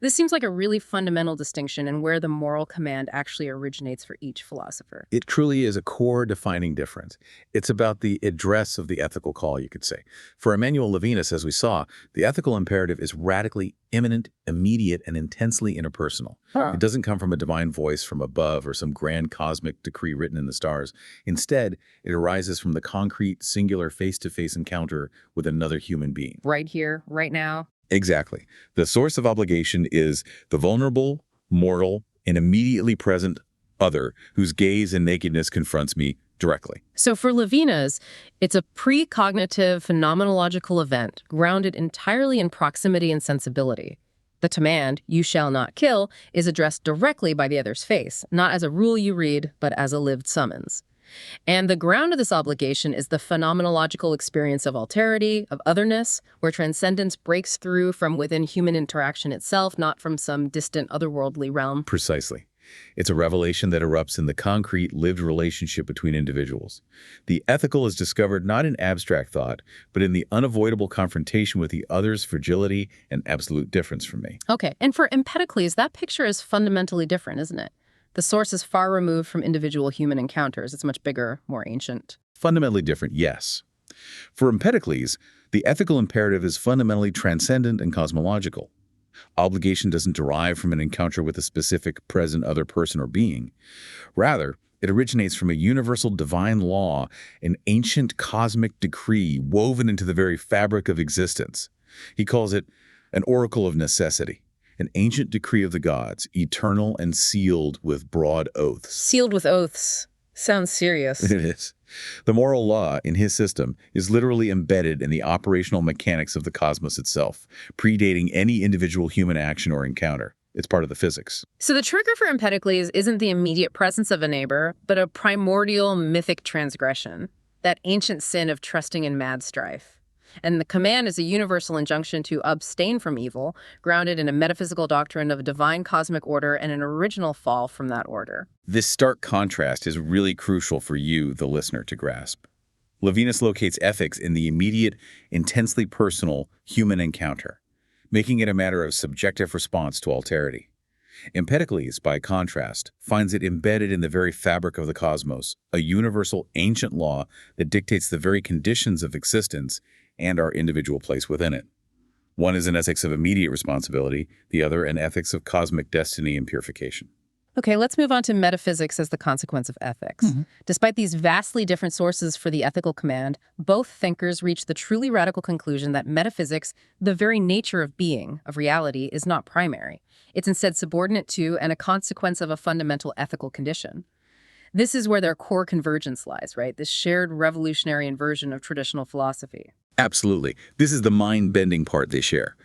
Speaker 1: This seems like a really fundamental distinction in where the moral command actually originates for each philosopher.
Speaker 2: It truly is a core defining difference. It's about the address of the ethical call, you could say. For Emmanuel Levinas, as we saw, the ethical imperative is radically imminent, immediate, and intensely interpersonal. It doesn't come from a divine voice from above or some grand cosmic decree written in the stars. Instead, it arises from the concrete, singular, face-to-face encounter with another human being.
Speaker 1: Right here, right now.
Speaker 2: Exactly. The source of obligation is the vulnerable, mortal, and immediately present other whose gaze and nakedness confronts me directly.
Speaker 1: So for Levinas, it's a precognitive phenomenological event grounded entirely in proximity and sensibility. The command, "you shall not kill," is addressed directly by the other's face, not as a rule you read, but as a lived summons. And the ground of this obligation is the phenomenological experience of alterity, of otherness, where transcendence breaks through from within human interaction itself, not from some distant otherworldly realm.
Speaker 2: Precisely. It's a revelation that erupts in the concrete, lived relationship between individuals. The ethical is discovered not in abstract thought, but in the unavoidable confrontation with the other's fragility and absolute difference from me.
Speaker 1: Okay, and for Empedocles, that picture is fundamentally different, isn't it? The source is far removed from individual human encounters. It's much bigger, more ancient.
Speaker 2: Fundamentally different, yes. For Empedocles, the ethical imperative is fundamentally transcendent and cosmological. Obligation doesn't derive from an encounter with a specific present other person or being. Rather, it originates from a universal divine law, an ancient cosmic decree woven into the very fabric of existence. He calls it an oracle of necessity, an ancient decree of the gods, eternal and sealed with broad oaths.
Speaker 1: Sealed with oaths. Sounds serious.
Speaker 2: It is. The moral law in his system is literally embedded in the operational mechanics of the cosmos itself, predating any individual human action or encounter. It's part of the physics.
Speaker 1: So the trigger for Empedocles isn't the immediate presence of a neighbor, but a primordial mythic transgression, that ancient sin of trusting in mad strife. And the command is a universal injunction to abstain from evil, grounded in a metaphysical doctrine of a divine cosmic order and an original fall from that order.
Speaker 2: This stark contrast is really crucial for you, the listener, to grasp. Levinas locates ethics in the immediate, intensely personal human encounter, making it a matter of subjective response to alterity. Empedocles, by contrast, finds it embedded in the very fabric of the cosmos, a universal ancient law that dictates the very conditions of existence and our individual place within it. One is an ethics of immediate responsibility, the other an ethics of cosmic destiny and purification.
Speaker 1: Okay, let's move on to metaphysics as the consequence of ethics. Despite these vastly different sources for the ethical command, both thinkers reach the truly radical conclusion that metaphysics, the very nature of being, of reality, is not primary. It's instead subordinate to and a consequence of a fundamental ethical condition. This is where their core convergence lies, right? This shared revolutionary inversion of traditional philosophy.
Speaker 2: Absolutely. This is the mind-bending part they share.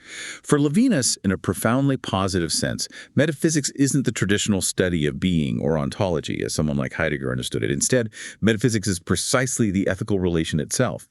Speaker 2: For Levinas, in a profoundly positive sense, metaphysics isn't the traditional study of being or ontology, as someone like Heidegger understood it. Instead, metaphysics is precisely the ethical relation itself,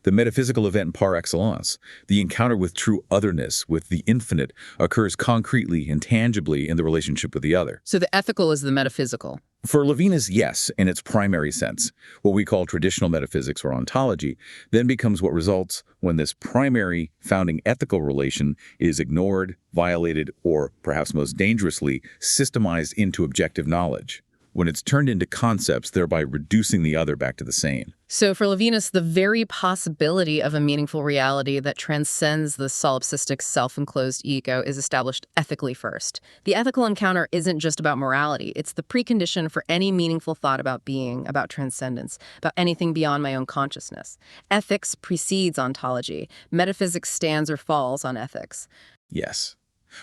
Speaker 2: the metaphysical event par excellence. The encounter with true otherness, with the infinite, occurs concretely and tangibly in the relationship with the other.
Speaker 1: So the ethical is the metaphysical.
Speaker 2: For Levinas, yes, in its primary sense. What we call traditional metaphysics or ontology then becomes what results when this primary founding ethical relation is ignored, violated, or perhaps most dangerously, systemized into objective knowledge, when it's turned into concepts, thereby reducing the other back to the same.
Speaker 1: So for Levinas, the very possibility of a meaningful reality that transcends the solipsistic self-enclosed ego is established ethically first. The ethical encounter isn't just about morality. It's the precondition for any meaningful thought about being, about transcendence, about anything beyond my own consciousness. Ethics precedes ontology. Metaphysics stands or falls on ethics.
Speaker 2: Yes.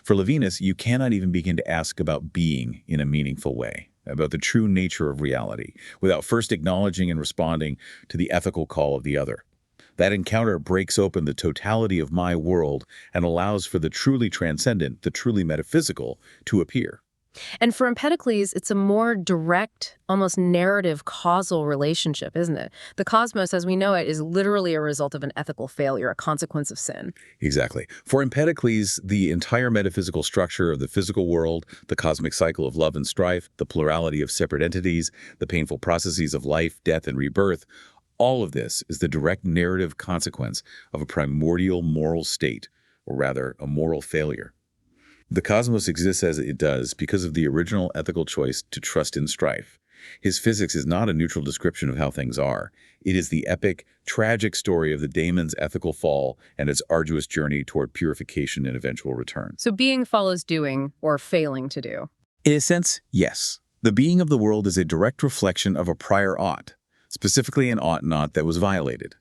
Speaker 2: For Levinas, you cannot even begin to ask about being in a meaningful way, about the true nature of reality, without first acknowledging and responding to the ethical call of the other. That encounter breaks open the totality of my world and allows for the truly transcendent, the truly metaphysical, to appear.
Speaker 1: And for Empedocles, it's a more direct, almost narrative causal relationship, isn't it? The cosmos, as we know it, is literally a result of an ethical failure, a consequence of sin.
Speaker 2: Exactly. For Empedocles, the entire metaphysical structure of the physical world, the cosmic cycle of love and strife, the plurality of separate entities, the painful processes of life, death, and rebirth, all of this is the direct narrative consequence of a primordial moral state, or rather, a moral failure. The cosmos exists as it does because of the original ethical choice to trust in strife. His physics is not a neutral description of how things are. It is the epic, tragic story of the daemon's ethical fall and its arduous journey toward purification and eventual return.
Speaker 1: So being follows doing, or failing to do.
Speaker 2: In a sense, yes. The being of the world is a direct reflection of a prior ought, specifically an ought not that was violated.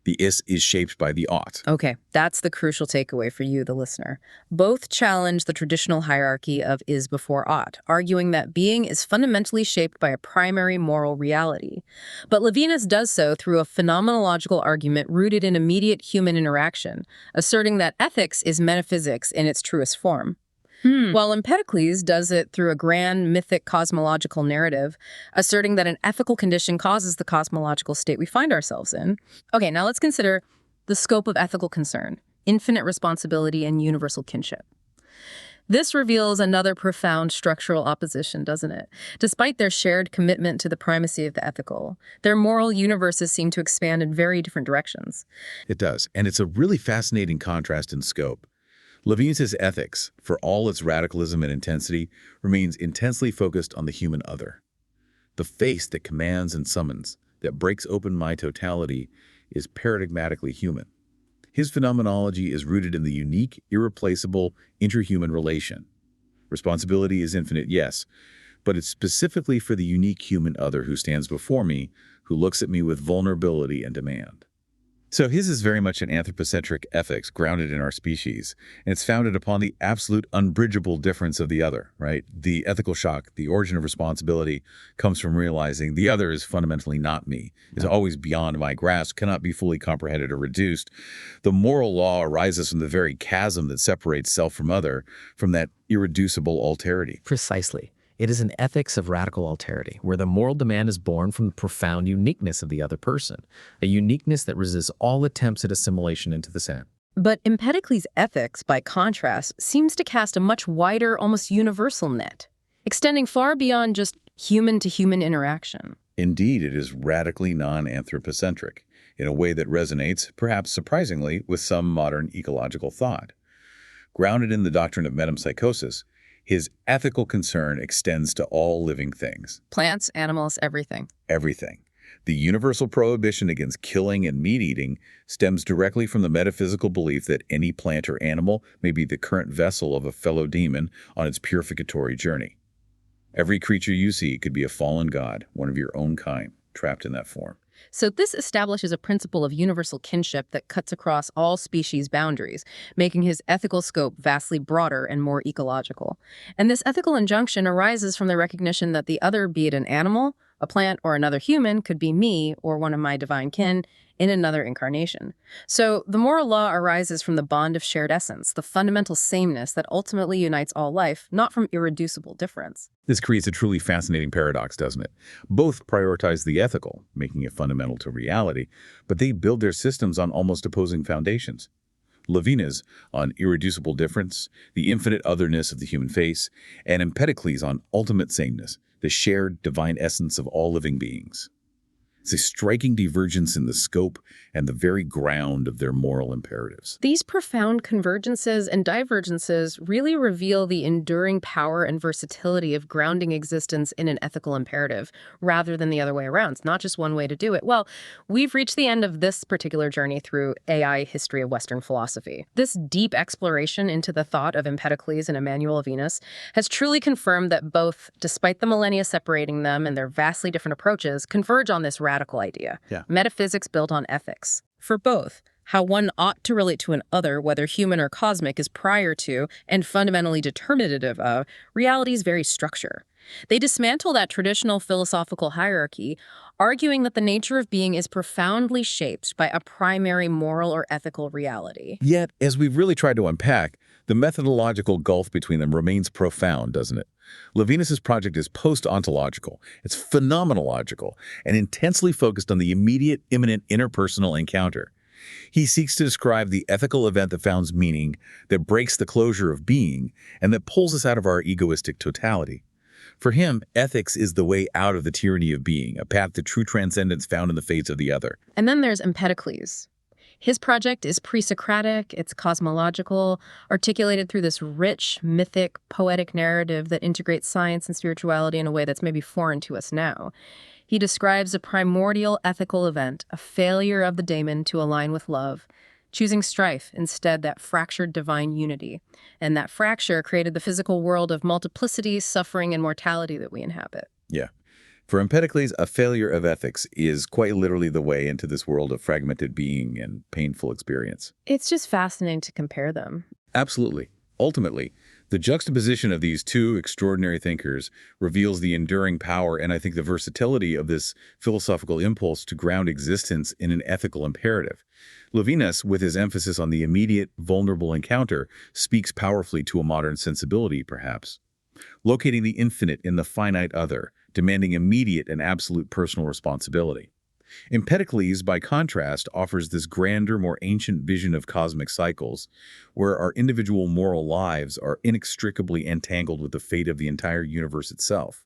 Speaker 2: The is shaped by the ought.
Speaker 1: Okay, that's the crucial takeaway for you, the listener. Both challenge the traditional hierarchy of is before ought, arguing that being is fundamentally shaped by a primary moral reality. But Levinas does so through a phenomenological argument rooted in immediate human interaction, asserting that ethics is metaphysics in its truest form. While Empedocles does it through a grand, mythic, cosmological narrative, asserting that an ethical condition causes the cosmological state we find ourselves in. Okay, now let's consider the scope of ethical concern, infinite responsibility, and universal kinship. This reveals another profound structural opposition, doesn't it? Despite their shared commitment to the primacy of the ethical, their moral universes seem to expand in very different directions.
Speaker 2: It does, and it's a really fascinating contrast in scope. Levinas' ethics, for all its radicalism and intensity, remains intensely focused on the human other. The face that commands and summons, that breaks open my totality, is paradigmatically human. His phenomenology is rooted in the unique, irreplaceable, interhuman relation. Responsibility is infinite, yes, but it's specifically for the unique human other who stands before me, who looks at me with vulnerability and demand. So his is very much an anthropocentric ethics grounded in our species, and it's founded upon the absolute unbridgeable difference of the other, right? The ethical shock, the origin of responsibility, comes from realizing the other is fundamentally not me, is always beyond my grasp, cannot be fully comprehended or reduced. The moral law arises from the very chasm that separates self from other, from that irreducible alterity.
Speaker 3: Precisely. It is an ethics of radical alterity, where the moral demand is born from the profound uniqueness of the other person, a uniqueness that resists all attempts at assimilation into the same.
Speaker 1: But Empedocles' ethics, by contrast, seems to cast a much wider, almost universal net, extending far beyond just human-to-human interaction.
Speaker 2: Indeed, it is radically non-anthropocentric, in a way that resonates, perhaps surprisingly, with some modern ecological thought. Grounded in the doctrine of metempsychosis, his ethical concern extends to all living things.
Speaker 1: Plants, animals, everything.
Speaker 2: Everything. The universal prohibition against killing and meat-eating stems directly from the metaphysical belief that any plant or animal may be the current vessel of a fellow demon on its purificatory journey. Every creature you see could be a fallen god, one of your own kind, trapped in that form.
Speaker 1: So this establishes a principle of universal kinship that cuts across all species boundaries, making his ethical scope vastly broader and more ecological. And this ethical injunction arises from the recognition that the other, be it an animal, a plant, or another human, could be me or one of my divine kin in another incarnation. So the moral law arises from the bond of shared essence, the fundamental sameness that ultimately unites all life, not from irreducible difference.
Speaker 2: This creates a truly fascinating paradox, doesn't it? Both prioritize the ethical, making it fundamental to reality, but they build their systems on almost opposing foundations. Levinas on irreducible difference, the infinite otherness of the human face, and Empedocles on ultimate sameness, the shared divine essence of all living beings. It's a striking divergence in the scope and the very ground of their moral imperatives.
Speaker 1: These profound convergences and divergences really reveal the enduring power and versatility of grounding existence in an ethical imperative, rather than the other way around. It's not just one way to do it. Well, we've reached the end of this particular journey through AI history of Western philosophy. This deep exploration into the thought of Empedocles and Emmanuel Levinas has truly confirmed that both, despite the millennia separating them and their vastly different approaches, converge on this radical idea. Metaphysics built on ethics. For both, how one ought to relate to an other, whether human or cosmic, is prior to and fundamentally determinative of reality's very structure. They dismantle that traditional philosophical hierarchy, arguing that the nature of being is profoundly shaped by a primary moral or ethical reality.
Speaker 2: Yet, as we've really tried to unpack, the methodological gulf between them remains profound, doesn't it? Levinas' project is post-ontological, it's phenomenological, and intensely focused on the immediate, imminent interpersonal encounter. He seeks to describe the ethical event that founds meaning, that breaks the closure of being, and that pulls us out of our egoistic totality. For him, ethics is the way out of the tyranny of being, a path to true transcendence found in the fates of the other.
Speaker 1: And then there's Empedocles. His project is pre-Socratic, it's cosmological, articulated through this rich, mythic, poetic narrative that integrates science and spirituality in a way that's maybe foreign to us now. He describes a primordial ethical event, a failure of the daemon to align with love, choosing strife instead that fractured divine unity. And that fracture created the physical world of multiplicity, suffering, and mortality that we inhabit.
Speaker 2: Yeah. For Empedocles, a failure of ethics is quite literally the way into this world of fragmented being and painful experience.
Speaker 1: It's just fascinating to compare them.
Speaker 2: Absolutely. Ultimately, the juxtaposition of these two extraordinary thinkers reveals the enduring power and I think the versatility of this philosophical impulse to ground existence in an ethical imperative. Levinas, with his emphasis on the immediate, vulnerable encounter, speaks powerfully to a modern sensibility, perhaps. Locating the infinite in the finite other, demanding immediate and absolute personal responsibility. Empedocles, by contrast, offers this grander, more ancient vision of cosmic cycles, where our individual moral lives are inextricably entangled with the fate of the entire universe itself,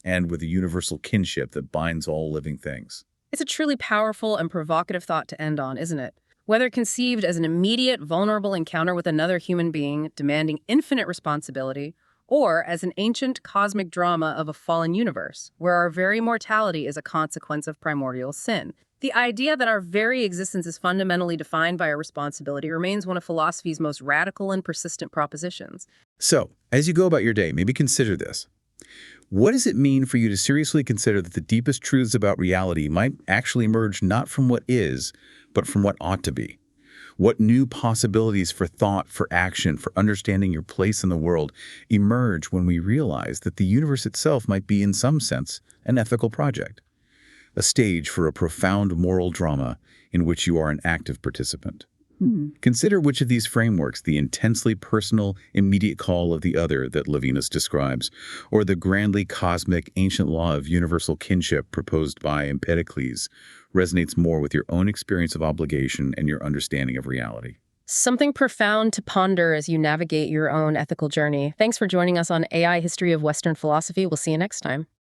Speaker 2: and with the universal kinship that binds all living things.
Speaker 1: It's a truly powerful and provocative thought to end on, isn't it? Whether conceived as an immediate, vulnerable encounter with another human being demanding infinite responsibility, or as an ancient cosmic drama of a fallen universe, where our very mortality is a consequence of primordial sin. The idea that our very existence is fundamentally defined by our responsibility remains one of philosophy's most radical and persistent propositions.
Speaker 2: So, as you go about your day, maybe consider this. What does it mean for you to seriously consider that the deepest truths about reality might actually emerge not from what is, but from what ought to be? What new possibilities for thought, for action, for understanding your place in the world emerge when we realize that the universe itself might be, in some sense, an ethical project? A stage for a profound moral drama in which you are an active participant. Consider which of these frameworks, the intensely personal, immediate call of the other that Levinas describes, or the grandly cosmic ancient law of universal kinship proposed by Empedocles, resonates more with your own experience of obligation and your understanding of reality.
Speaker 1: Something profound to ponder as you navigate your own ethical journey. Thanks for joining us on AI History of Western Philosophy. We'll see you next time.